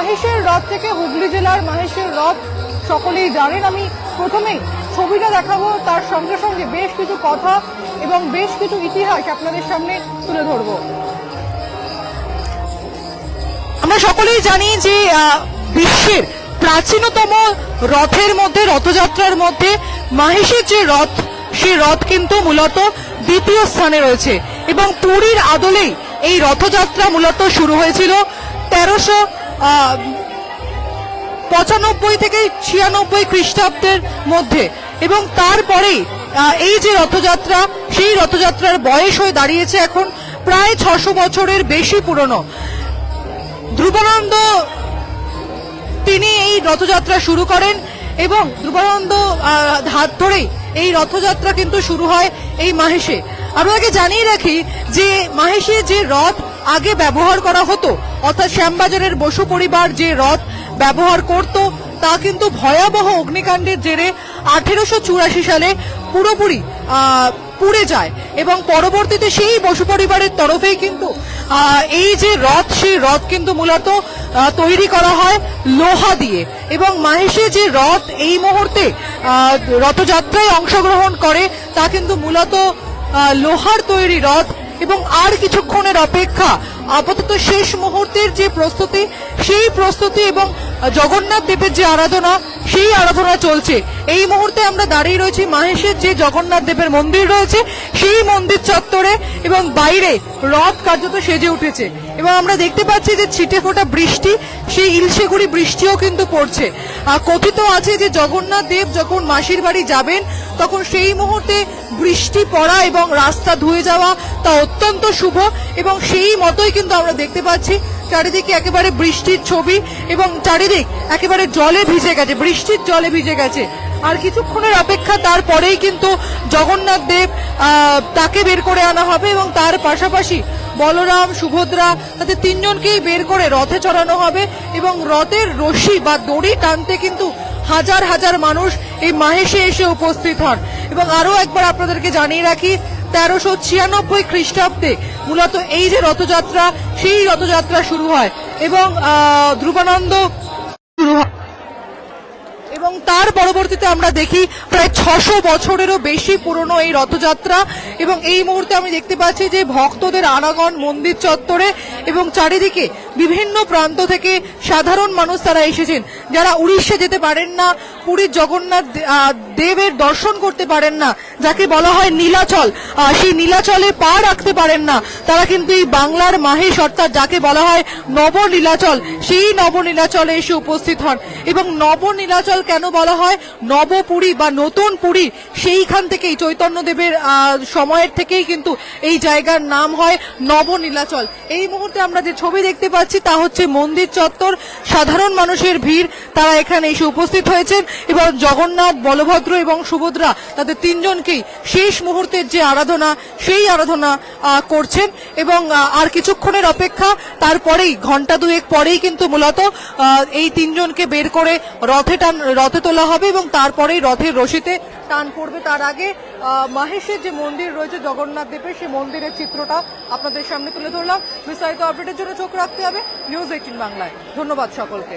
মহেশের রথ থেকে হুগলি জেলার মহেশের রথ সকলেই জানেন। আমি প্রথমেই ছবিটা দেখাবো, তার সঙ্গে সঙ্গে বেশ কিছু কথা এবং বেশ কিছু ইতিহাস আপনাদের সামনে তুলে ধরবো। আমরা সকলেই জানি যে বিশ্বের প্রাচীনতম রথের মধ্যে, রথযাত্রার মধ্যে মহেশের যে রথ, সেই রথ কিন্তু মূলত দ্বিতীয় স্থানে রয়েছে এবং পুরীর আদলেই এই রথযাত্রা মূলত শুরু হয়েছিল 1395 থেকে 96 খ্রিস্টাব্দের মধ্যে এবং তারপরেই এই যে রথযাত্রা, সেই রথযাত্রার বয়স হয়ে দাঁড়িয়েছে এখন প্রায় 600 বছরের বেশি পুরনো। ধ্রুবানন্দ তিনি এই রথযাত্রা শুরু করেন এবং ধ্রুবানন্দ হাত ধরেই এই রথযাত্রা কিন্তু শুরু হয় এই মহেশে। আপনাকে জানিয়ে রাখি যে মহেশে যে রথ আগে ব্যবহার করা হতো, অর্থাৎ শ্যামবাজারের বসু পরিবার যে রথ ব্যবহার করত, তা কিন্তু ভয়াবহ অগ্নিকাণ্ডের জেরে 1884 সালে পুরোপুরি পুড়ে যায় এবং পরবর্তীতে সেই বসু পরিবারের তরফেই কিন্তু এই যে রথ, সেই রথ কিন্তু মূলত তৈরি করা হয় লোহা দিয়ে এবং মহেশে যে রথ এই মুহূর্তে রথযাত্রায় অংশগ্রহণ করে তা কিন্তু মূলত লোহার তৈরি রথ এবং আর কিছুক্ষণের অপেক্ষা, আপাতত শেষ মুহূর্তের যে প্রস্তুতি, সেই প্রস্তুতি এবং জগন্নাথ দেবের যে আরাধনা, সেই আরাধনা চলছে। এই মুহূর্তে আমরা দাঁড়িয়ে রয়েছি মহেশের যে জগন্নাথ দেবের মন্দির রয়েছে সেই মন্দির চত্বরে এবং বাইরে রথ কার্যত সেজে উঠেছে এবং আমরা দেখতে পাচ্ছি যে ছিটে ফোটা বৃষ্টি, সেই ইলশেগুড়ি বৃষ্টিও কিন্তু পড়ছে। কথিত আছে যে জগন্নাথ দেব যখন মাসির বাড়ি যাবেন তখন সেই মুহূর্তে বৃষ্টি পড়া এবং রাস্তা ধুয়ে যাওয়া তা অত্যন্ত শুভ এবং সেই মতোই কিন্তু আমরা দেখতে পাচ্ছি চারিদিকে একেবারে বৃষ্টির ছবি এবং চারিদিক একেবারে জলে ভিজে গেছে, বৃষ্টির জলে ভিজে গেছে। আর কিছুক্ষণের অপেক্ষা, তারপরেই কিন্তু জগন্নাথ দেব তাকে বের করে আনা হবে এবং তার পাশাপাশি বলরাম, সুভদ্রা, তাদের তিনজনকেই বের করে রথে চড়ানো হবে এবং রথের রশি বা দড়ি টানতে কিন্তু হাজার হাজার মানুষ এই মহেশে এসে উপস্থিত হন। এবং আরো একবার আপনাদেরকে জানিয়ে রাখি, 1396 খ্রিস্টাব্দে মূলত এই যে রথযাত্রা, সেই রথযাত্রা শুরু হয় এবং ধ্রুবানন্দ শুরু হয় এবং তার পরবর্তীতে আমরা দেখি প্রায় 600 বছরেরও বেশি পুরনো এই রথযাত্রা এবং এই মুহূর্তে আমি দেখতে পাচ্ছি যে ভক্তদের আনাগন মন্দির চত্বরে এবং চারিদিকে বিভিন্ন প্রান্ত থেকে সাধারণ মানুষ তারা এসেছেন। যারা উড়িষ্যা যেতে পারেন না, পুরীর জগন্নাথ দেবের দর্শন করতে পারেন না, যাকে বলা হয় নীলাচল, সেই নীলাচলে পা রাখতে পারেন না, তারা কিন্তু এই বাংলার মহেশ অর্থাৎ যাকে বলা হয় নবনীলাচল, সেই নবনীলাচলে এসে উপস্থিত হন। এবং নবনীলাচল কেন বলা হয় নবপুরী বা নতুন পুরী, সেইখান থেকেই চৈতন্যদেবের সময়ের থেকেই কিন্তু এই জায়গার নাম হয় নবনীলাচল। এই মুহূর্তে আমরা যে ছবি দেখতে পাচ্ছি তা হচ্ছে মন্দির চত্বর, সাধারণ মানুষের ভিড়, তারা এখানে এসে উপস্থিত হয়েছেন এবং জগন্নাথ, বলভদ্র এবং সুভদ্রা তাদের তিনজনকেই শেষ মুহূর্তের যে আরাধনা, সেই আরাধনা করছেন এবং আর কিছুক্ষণের অপেক্ষা, তারপরেই ঘন্টা দুয়েক পরেই কিন্তু মূলত এই তিনজনকে বের করে রথে তোলা হবে এবং তারপরেই রথের রশিতে টান পড়বে। তার আগে মহেশের যে মন্দির রয়েছে জগন্নাথ দেবের, সেই মন্দিরের চিত্রটা আপনাদের সামনে তুলে ধরলাম। বিস্তারিত আপডেটের জন্য চোখ রাখতে হবে নিউজ 18 বাংলায়। ধন্যবাদ সকলকে।